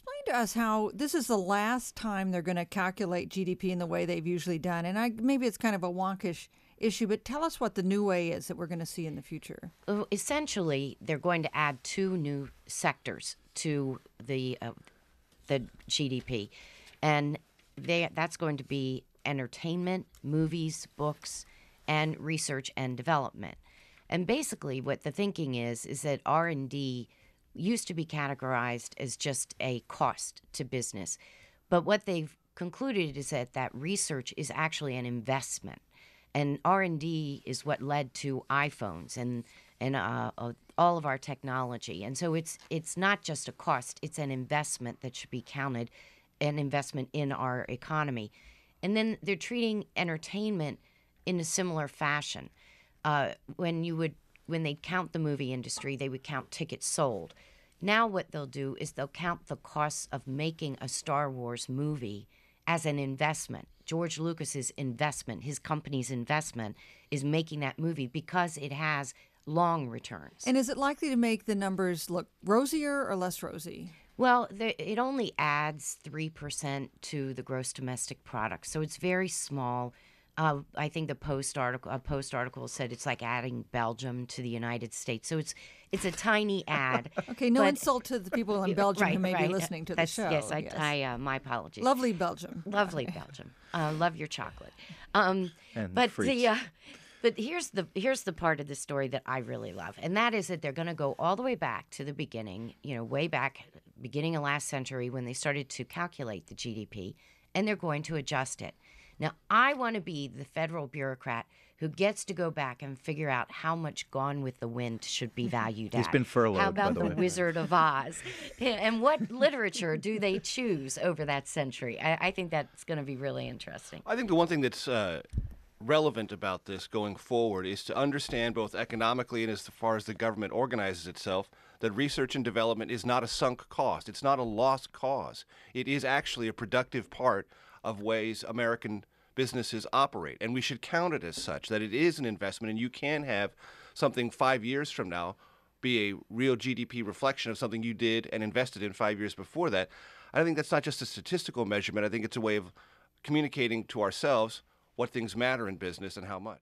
Explain to us how this is the last time they're going to calculate GDP in the way they've usually done. And maybe it's kind of a wonkish issue, but tell us what the new way is that we're going to see in the future. Essentially, they're going to add two new sectors to the GDP, and that's going to be entertainment, movies, books, and research and development. And basically, what the thinking is that R&D used to be categorized as just a cost to business, but what they've concluded is that research is actually an investment. And R&D is what led to iPhones and all of our technology. And so it's not just a cost, it's an investment that should be counted, an investment in our economy. And then they're treating entertainment in a similar fashion. When they'd count the movie industry, they would count tickets sold. Now what they'll do is they'll count the costs of making a Star Wars movie as an investment. George Lucas's investment, his company's investment, is making that movie because it has long returns. And is it likely to make the numbers look rosier or less rosy? Well, it only adds 3% to the gross domestic product, so it's very small. I think a Post article said it's like adding Belgium to the United States. So it's a tiny ad. Okay, no insult to the people in Belgium who may be listening to the show. Yes, my apologies. Lovely Belgium. Lovely Belgium. Love your chocolate. But here's the part of the story that I really love, and that is that they're going to go all the way back to the beginning, way back, beginning of last century when they started to calculate the GDP, and they're going to adjust it. Now, I want to be the federal bureaucrat who gets to go back and figure out how much Gone with the Wind should be valued at. He's been furloughed, How about by the way. Wizard of Oz? And what literature do they choose over that century? I think that's going to be really interesting. I think the one thing that's relevant about this going forward is to understand both economically and as far as the government organizes itself that research and development is not a sunk cost. It's not a lost cause. It is actually a productive part of ways American businesses operate. And we should count it as such, that it is an investment, and you can have something 5 years from now be a real GDP reflection of something you did and invested in 5 years before that. I think that's not just a statistical measurement. I think it's a way of communicating to ourselves what things matter in business and how much.